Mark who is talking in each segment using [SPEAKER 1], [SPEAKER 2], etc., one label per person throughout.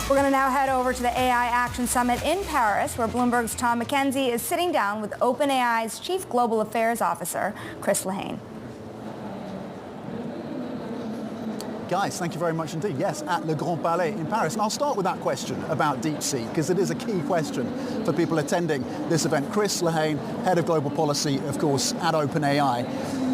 [SPEAKER 1] We're going to now head over to the AI Action Summit in Paris, where Bloomberg's Tom Mackenzie is sitting down with OpenAI's Chief Global Affairs Officer, Chris Lehane.
[SPEAKER 2] Guys, thank you very much indeed. Yes, at Le Grand Palais in Paris. And I'll start with that question about DeepSeek, because it is a key question for people attending this event. Chris Lehane, Head of Global Policy, of course, at OpenAI.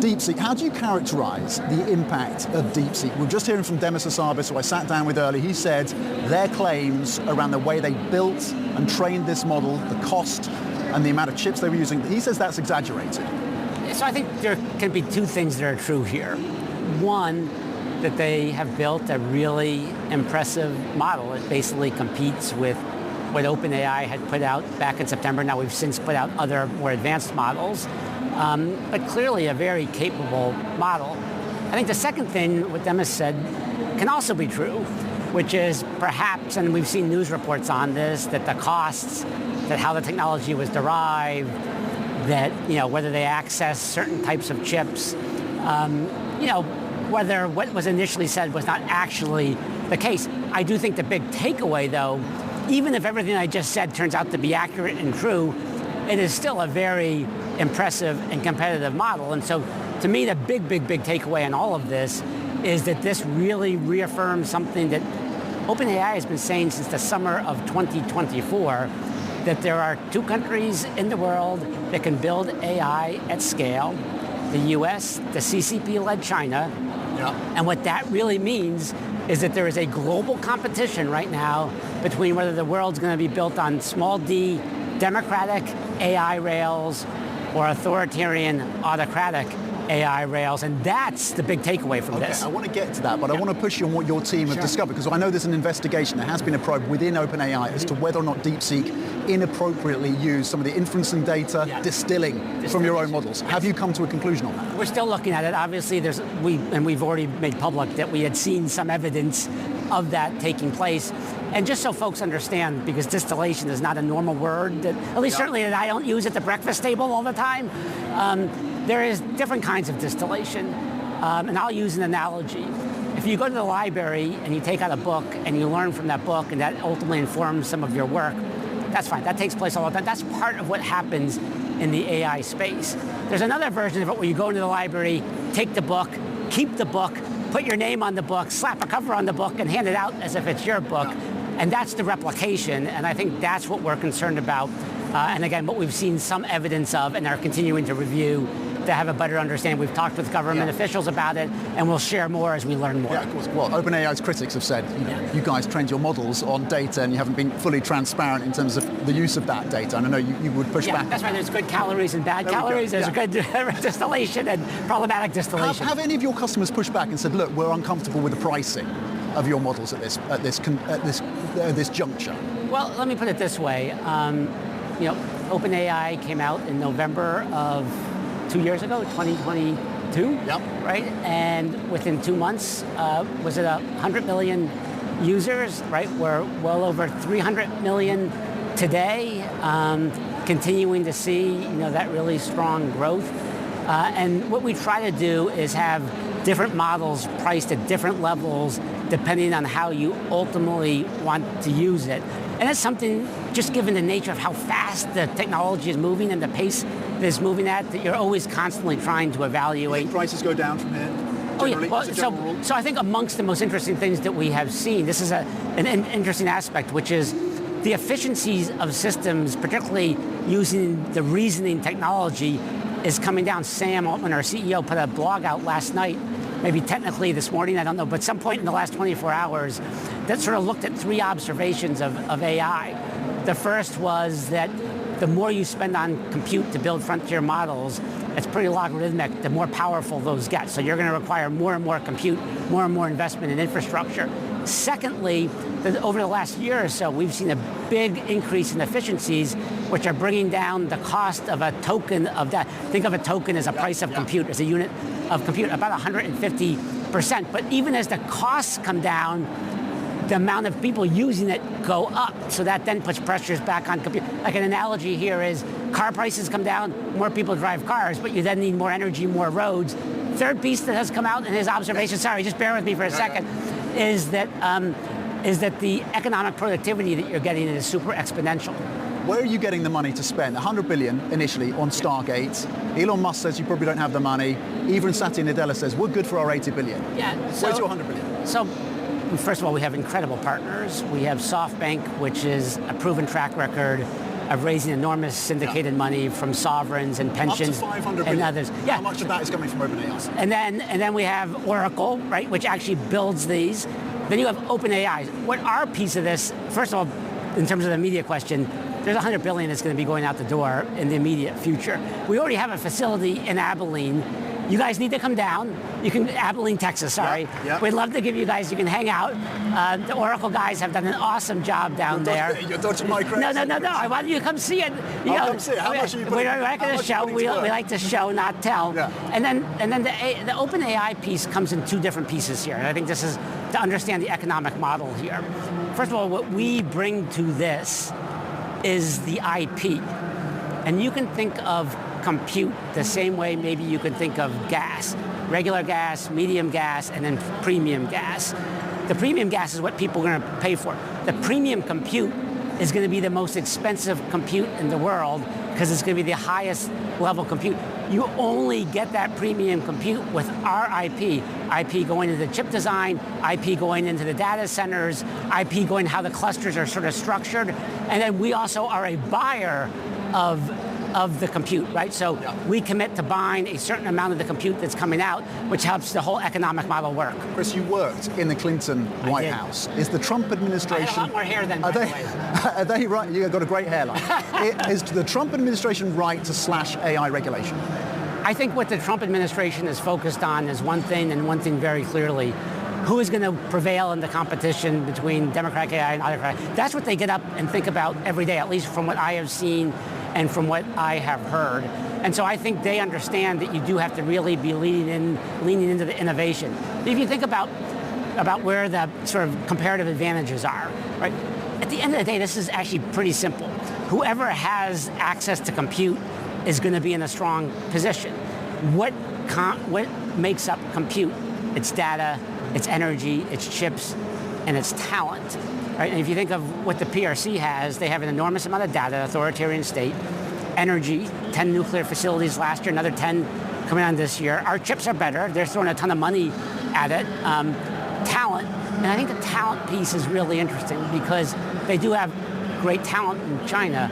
[SPEAKER 2] DeepSeek, how do you characterize the impact of DeepSeek? We're just hearing from Demis Hassabis, who I sat down with earlier. He said their claims around the way they built and trained this model, the cost and the amount of chips they were using, he says that's exaggerated.
[SPEAKER 3] So I think there can be two things that are true here. One, that they have built a really impressive model. It basically competes with what OpenAI had put out back in September. Now we've since put out other more advanced models, but clearly a very capable model. I think the second thing, what Demis said, can also be true, which is perhaps, and we've seen news reports on this, that the costs, that how the technology was derived, that whether they access certain types of chips, whether what was initially said was not actually the case. I do think the big takeaway, though, even if everything I just said turns out to be accurate and true, it is still a very impressive and competitive model. And so, to me, the big takeaway in all of this is that this really reaffirms something that OpenAI has been saying since the summer of 2024, that there are two countries in the world that can build AI at scale, the US, the CCP-led China. And what that really means is that there is a global competition right now between whether the world's going to be built on small d, democratic AI rails, or authoritarian, autocratic AI rails, and that's the big takeaway from this.
[SPEAKER 2] I want to get to that, but I want to push you on what your team have discovered, because I know there's an investigation, there has been a probe within OpenAI as to whether or not DeepSeek inappropriately used some of the inferencing data, distilling from your own models. Have you come to a conclusion on that?
[SPEAKER 3] We're still looking at it. Obviously, we've already made public that we had seen some evidence of that taking place. And just so folks understand, because distillation is not a normal word, that, at least certainly that I don't use at the breakfast table all the time, there is different kinds of distillation. And I'll use an analogy. If you go to the library and you take out a book and you learn from that book and that ultimately informs some of your work, that's fine. That takes place all the time. That's part of what happens in the AI space. There's another version of it where you go into the library, take the book, keep the book, put your name on the book, slap a cover on the book, and hand it out as if it's your book. And that's the replication, and I think that's what we're concerned about. And again, what we've seen some evidence of and are continuing to review to have a better understanding. We've talked with government officials about it, and we'll share more as we learn more.
[SPEAKER 2] Yeah, of course. Well, OpenAI's critics have said, you guys trained your models on data and you haven't been fully transparent in terms of the use of that data. And I know you would push back.
[SPEAKER 3] That's right. There's good calories and bad calories. There's good distillation and problematic distillation.
[SPEAKER 2] Have any of your customers pushed back and said, look, we're uncomfortable with the pricing of your models at this juncture?
[SPEAKER 3] Well, let me put it this way. OpenAI came out in November of 2 years ago, 2022, right? And within 2 months, was it 100 million users, right? We're well over 300 million today, continuing to see, that really strong growth. And what we try to do is have different models priced at different levels depending on how you ultimately want to use it. And it's something, just given the nature of how fast the technology is moving and the pace that it's moving at, that you're always constantly trying to evaluate.
[SPEAKER 2] Do prices go down from here?
[SPEAKER 3] Oh yeah, well, so I think amongst the most interesting things that we have seen, this is an interesting aspect, which is the efficiencies of systems, particularly using the reasoning technology, is coming down. Sam Altman, our CEO, put a blog out last night, maybe technically this morning, I don't know, but some point in the last 24 hours, that sort of looked at 3 observations of AI. The first was that the more you spend on compute to build frontier models, it's pretty logarithmic, the more powerful those get. So you're going to require more and more compute, more and more investment in infrastructure. Secondly, over the last year or so, we've seen a big increase in efficiencies, which are bringing down the cost of a token of that. Think of a token as a price of compute, as a unit of compute, about 150%. But even as the costs come down, the amount of people using it go up. So that then puts pressures back on compute. Like an analogy here is car prices come down, more people drive cars, but you then need more energy, more roads. Third piece that has come out in his observation, sorry, just bear with me for a second, is that is that the economic productivity that you're getting is super exponential.
[SPEAKER 2] Where are you getting the money to spend? 100 billion initially on Stargate. Elon Musk says you probably don't have the money. Even Satya Nadella says we're good for our 80 billion.
[SPEAKER 3] Yeah.
[SPEAKER 2] Where's your 100 billion?
[SPEAKER 3] So, first of all, we have incredible partners. We have SoftBank, which is a proven track record of raising enormous syndicated money from sovereigns and pensions
[SPEAKER 2] Up to 500
[SPEAKER 3] and
[SPEAKER 2] billion.
[SPEAKER 3] others. Yeah.
[SPEAKER 2] How much of that is coming from OpenAI?
[SPEAKER 3] And then we have Oracle, right, which actually builds these. Then you have OpenAI. What our piece of this, first of all, in terms of the media question, there's 100 billion that's going to be going out the door in the immediate future. We already have a facility in Abilene. You guys need to come down. You can, Abilene, Texas, sorry.
[SPEAKER 2] Yep.
[SPEAKER 3] We'd love to give you guys, you can hang out. The Oracle guys have done an awesome job down there.
[SPEAKER 2] You're dodging my credit.
[SPEAKER 3] No. I want you to come see it.
[SPEAKER 2] I'll come see it. How much are you putting?
[SPEAKER 3] We're not going to show. We like to show, not tell.
[SPEAKER 2] Yeah.
[SPEAKER 3] And then the OpenAI piece comes in two different pieces here. And I think this is to understand the economic model here. First of all, what we bring to this is the IP. And you can think of compute the same way maybe you can think of gas. Regular gas, medium gas, and then premium gas. The premium gas is what people are going to pay for. The premium compute is going to be the most expensive compute in the world because it's going to be the highest level compute. You only get that premium compute with our IP. IP going into the chip design, IP going into the data centers, IP going how the clusters are sort of structured. And then we also are a buyer of the compute, right? So we commit to buying a certain amount of the compute that's coming out, which helps the whole economic model work.
[SPEAKER 2] Chris, you worked in the Clinton White House. Is the Trump administration...
[SPEAKER 3] I have a lot more hair than by the way.
[SPEAKER 2] Are they right? You've got a great hairline. Is the Trump administration right to slash AI regulation?
[SPEAKER 3] I think what the Trump administration is focused on is one thing, and one thing very clearly. Who is going to prevail in the competition between Democratic AI and autocratic? That's what they get up and think about every day, at least from what I have seen and from what I have heard. And so I think they understand that you do have to really be leaning into the innovation. If you think about where the sort of comparative advantages are, right? At the end of the day, this is actually pretty simple. Whoever has access to compute is going to be in a strong position. What makes up compute? It's data, it's energy, it's chips, and it's talent. Right? And if you think of what the PRC has, they have an enormous amount of data, authoritarian state, energy, 10 nuclear facilities last year, another 10 coming on this year. Our chips are better. They're throwing a ton of money at it. Talent, and I think the talent piece is really interesting because they do have great talent in China,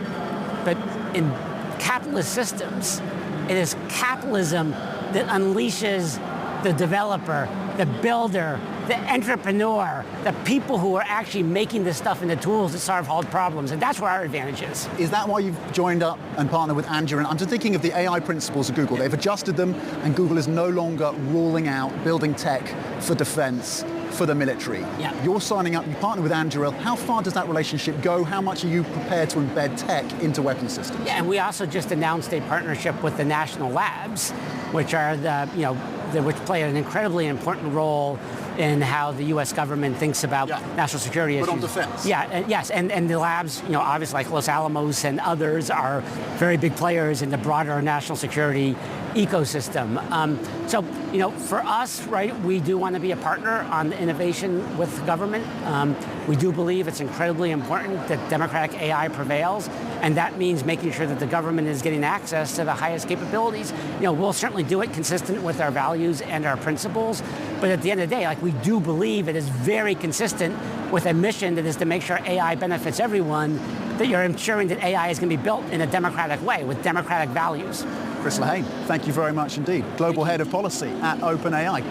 [SPEAKER 3] but in capitalist systems, it is capitalism that unleashes the developer, the builder, the entrepreneur, the people who are actually making this stuff into tools that solve hard problems, and that's where our advantage is.
[SPEAKER 2] Is that why you've joined up and partnered with Andrew? And I'm just thinking of the AI principles of Google. They've adjusted them, and Google is no longer ruling out building tech for defense, for the military.
[SPEAKER 3] Yeah.
[SPEAKER 2] You're signing up, you partner with Andrew. How far does that relationship go? How much are you prepared to embed tech into weapon systems?
[SPEAKER 3] Yeah, and we also just announced a partnership with the national labs, which are which play an incredibly important role in how the U.S. government thinks about national security issues.
[SPEAKER 2] But on defense.
[SPEAKER 3] Yeah, yes, and the labs, obviously like Los Alamos and others are very big players in the broader national security ecosystem. So, for us, right, we do want to be a partner on the innovation with government. We do believe it's incredibly important that democratic AI prevails, and that means making sure that the government is getting access to the highest capabilities. We'll certainly do it consistent with our values and our principles, but at the end of the day, we do believe it is very consistent with a mission that is to make sure AI benefits everyone, that you're ensuring that AI is going to be built in a democratic way with democratic values.
[SPEAKER 2] Chris Lehane, thank you very much indeed. Global Head of Policy at OpenAI.